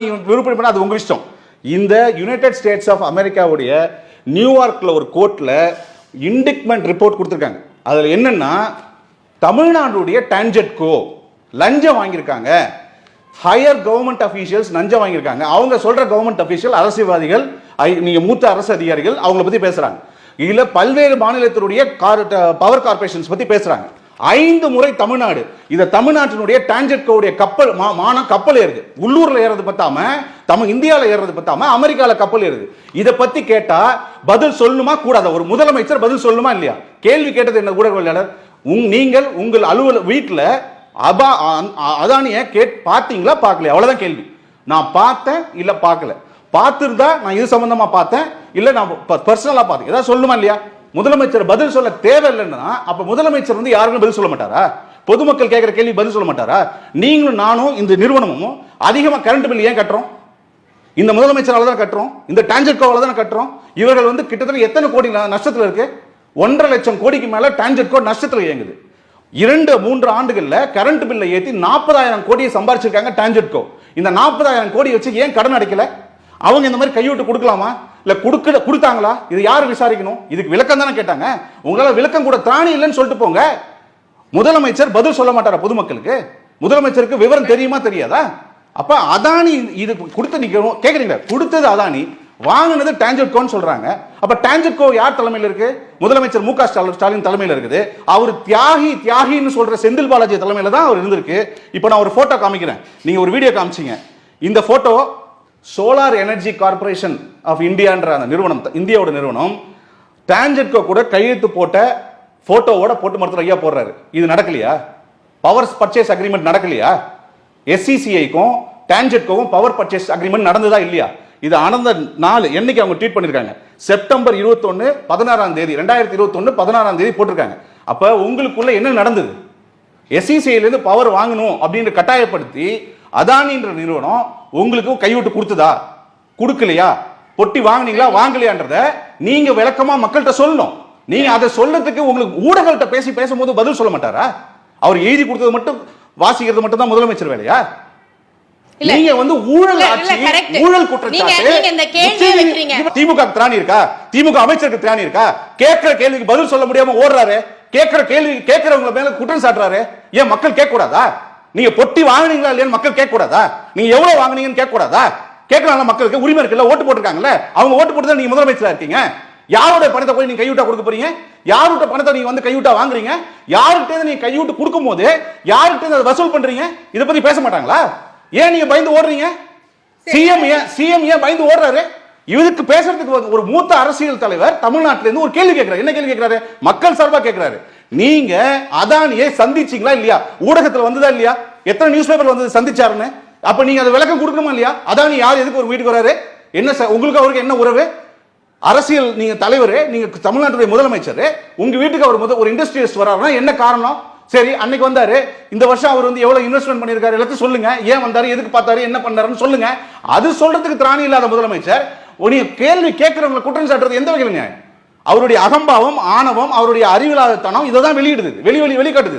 விருப்பம் அது உங்க இஷ்டம். இந்த யுனைடெட் ஸ்டேட்ஸ் ஆஃப் அமெரிக்காவுடைய நியூயார்க்ல ஒரு கோர்ட்ல இண்டிக்மெண்ட் ரிப்போர்ட் கொடுத்துருக்காங்க. அதுல என்னன்னா தமிழ்நாடுடைய டான்ஜெட்கோ லஞ்சம் வாங்கியிருக்காங்க, ஹையர் கவர்மெண்ட் அபிஷியல்ஸ் லஞ்சம் வாங்கியிருக்காங்க. அவங்க சொல்ற கவர்மெண்ட் அபிஷியல் அரசியல்வாதிகள், நீங்க மூத்த அரசு அதிகாரிகள் அவங்கள பத்தி பேசுறாங்க. இதுல பல்வேறு மாநிலத்தினுடைய பவர் கார்பரேஷன்ஸ் பத்தி பேசுறாங்க. 5 முறை தமிழ்நாடு, இத தமிழ்நாட்டினுடைய டான்ஜெட்கோவுடைய கப்பல் கப்பல் ஏறுது. உள்ளூர்ல ஏறது பத்தாம இந்தியாவில் ஏறது பத்தாம அமெரிக்கால கப்பல் ஏறுது. இத பத்தி கேட்டா பதில் சொல்லணுமா கூடாத? ஒரு முதலமைச்சர் பதில் சொல்லணுமா இல்லையா? கேள்வி கேட்டது என்ன ஊடகவியலாளர்? நீங்கள் உங்கள் அலுவலக வீட்டுல அதானிய பாத்தீங்களா பார்க்கல? அவ்வளவுதான் கேள்வி. நான் பார்த்தேன் இல்ல பார்க்கல. பார்த்திருந்தா நான் இது சம்பந்தமா பார்த்தேன், இல்ல நான் பர்சனலா பார்த்தேன், ஏதாவது சொல்லணுமா இல்லையா? முதலமைச்சர் பதில் சொல்ல தேவையில்லைன்னா அப்ப முதலமைச்சர் வந்து யாருக்கும் பதில் சொல்ல மாட்டாரா? பொதுமக்கள் கேட்கிற கேள்வி பதில் சொல்ல மாட்டாரா? நீங்களும் நானும் இந்த நிறுவனமும் அதிகமா கரண்ட் பில் ஏன் கட்டுறோம்? இந்த முதலமைச்சரால தான் கட்டுறோம், இந்த டான்ஜெட்கோவால தான் கட்டுறோம். இவர்கள் வந்து கிட்டத்தட்ட எத்தனை கோடி நஷ்டத்தில் இருக்கு? 1.5 லட்சம் கோடிக்கு மேல டான்ஜெட்கோ நஷ்டத்தில் இயங்குது. 2-3 ஆண்டுகள்ல கரண்ட் பில்லை ஏத்தி 40,000 கோடியை சம்பாதிச்சிருக்காங்க டான்ஜெட்கோ. இந்த 40,000 கோடி வச்சு ஏன் கடன் அடைக்கல? அவங்க இந்த மாதிரி கைவிட்டு கொடுக்கலாமா? இல்ல கொடுத்தாங்களா? இது யாரு விசாரிக்கணும்? இதுக்கு விளக்கம் தானே கேட்டாங்க. உங்களால விளக்கம் கூட திராணி இல்லைன்னு சொல்லிட்டு போங்க. முதலமைச்சர் பதில் சொல்ல மாட்டாரா பொதுமக்களுக்கு? முதலமைச்சருக்கு விவரம் தெரியுமா தெரியாதா? அப்ப அதானி இது கொடுத்து நிக்கணும் கேக்குறீங்க. கொடுத்தது அதானி, வாங்கினது டான்ஜெட்கோன்னு சொல்றாங்க. அப்ப டான்ஜெட்கோ யார் தலைமையில் இருக்கு? முதலமைச்சர் மு.க. ஸ்டாலின் தலைமையில் இருக்குது. அவர் தியாகின்னு சொல்ற செந்தில் பாலாஜி தலைமையில தான் அவர் இருந்திருக்கு. இப்ப நான் ஒரு போட்டோ காமிக்கிறேன், நீங்க ஒரு வீடியோ காமிச்சீங்க. இந்த photo solar energy corporation of இந்தியான்ற அந்த நிறுவனம், இந்தியாவோட நிறுவனம், டான்ஜெட்கோ கூட கையெழுத்து போட்ட போட்டோவோட போட்டு மருத்துவர் ஐயா போடுறாரு. இது நடக்கலையா? பவர் பர்ச்சேஸ் அக்ரிமெண்ட் நடக்கலையா? SCCIக்கும் டான்ஜெட்கோவும் பவர் பர்ச்சேஸ் அக்ரிமெண்ட் நடந்ததா இல்லையா? இது நடந்த நாள் என்னைக்கு அவங்க ட்வீட் பண்ணிருக்காங்க? செப்டம்பர் 21 16ஆம் தேதி 2021 16ஆம் தேதி போட்டிருக்காங்க. அப்ப உங்களுக்குள்ள என்ன நடந்தது? SCCIல இருந்து பவர் வாங்கணும் அப்படின்னு கட்டாயப்படுத்தி அதானின்ற நிறுவனம் உங்களுக்கு கைவிட்டு கொடுத்ததா கொடுக்கலையா? பொட்டி வாங்கினீங்களா வாங்கலையான்றத நீங்க விளக்கமா மக்கள்கிட்ட சொல்லணும். நீங்க அதை சொல்றதுக்கு உங்களுக்கு ஊடகங்கள்ட்ட பேசும்போது பதில் சொல்ல மாட்டாரா? அவர் எழுதி கொடுத்தது மட்டும் வாசிக்கிறது மட்டும் தான் முதலமைச்சர் வேலையா? நீங்க வந்து ஊழல் ஆட்சி, ஊழல் குற்றச்சாட்டு திமுக திராணி இருக்கா? திமுக அமைச்சருக்கு திராணி இருக்கா? கேட்கிற கேள்விக்கு பதில் சொல்ல முடியாம ஓடுறாரு. கேட்கிற கேள்வி கேட்கிறவங்க மேல குற்றம் சாட்டுறாரு. ஏன் மக்கள் கேட்க கூடாதா? நீங்க பொட்டி வாங்குனீங்களா இல்லையான்னு மக்கள் கேட்க கூடாதா? நீங்க எவ்வளவு வாங்குனீங்கன்னு கேட்க கூடாதா? கேட்கலாம், மக்களுக்கு உரிமை இருக்குல்ல, ஓட்டு போட்டுருக்காங்கல்ல. அவங்க ஓட்டு போட்டு தான் நீங்க முதலமைச்சரா இருக்கீங்க. யாரோட பணத்தை போய் நீங்க கைவிட்டா கொடுக்க போறீங்க? யாரோட பணத்தை நீங்க வந்து கைவிட்டா வாங்குறீங்க? யார்கிட்ட நீங்க கைவிட்டு கொடுக்கும் போது யார்கிட்ட அதை வசூல் பண்றீங்க? இத பத்தி பேச மாட்டாங்களா? ஏன் நீங்க பயந்து ஓடுறீங்க? சிஎம் ஏன் பயந்து ஓடுறாரு? இதுக்கு பேசுறதுக்கு ஒரு மூத்த அரசியல் தலைவர் தமிழ்நாட்டில இருந்து ஒரு கேள்வி கேட்கிறாரு. என்ன கேள்வி கேட்கிறாரு? மக்கள் சார்பா கேட்கிறாரு. நீங்க அதானியை சந்திச்சீங்களா இல்லையா? ஊடகத்துல வந்ததா இல்லையா? எத்தனை நியூஸ் பேப்பர் வந்தது சந்திச்சாருன்னு? அப்ப நீங்க அது விளக்கம் கொடுக்கணுமா இல்லையா? அதானி யார், எதுக்கு ஒரு வீட்டுக்கு வராரு? என்ன உங்களுக்கு அவருக்கு என்ன உறவு? அரசியல் நீங்க தலைவர், நீங்க தமிழ்நாட்டுடைய முதலமைச்சர், உங்க வீட்டுக்கு அவர் ஒரு இண்டஸ்ட்ரியலிஸ்ட் வராருன்னா என்ன காரணம்? சரி, அன்னைக்கு வந்தாரு, இந்த வருஷம் அவர் வந்து எவ்வளவு இன்வெஸ்ட்மென்ட் பண்ணிருக்காரு எல்லாத்தையும் சொல்லுங்க. ஏன் வந்தாரு, எதுக்கு பார்த்தாரு, என்ன பண்ணாருன்னு சொல்லுங்க. அது சொல்றதுக்கு திராணி இல்லாத முதலமைச்சர் நீங்க கேள்வி கேட்கிறவங்களை குற்றம் சாட்டுறது எந்த வகையில் நியாயம்? அவருடைய அகம்பாவம், ஆணவம், அவருடைய அறிவில்லாதத்தனம் இதை தான் வெளியிடுது, வெளிக்காட்டுது.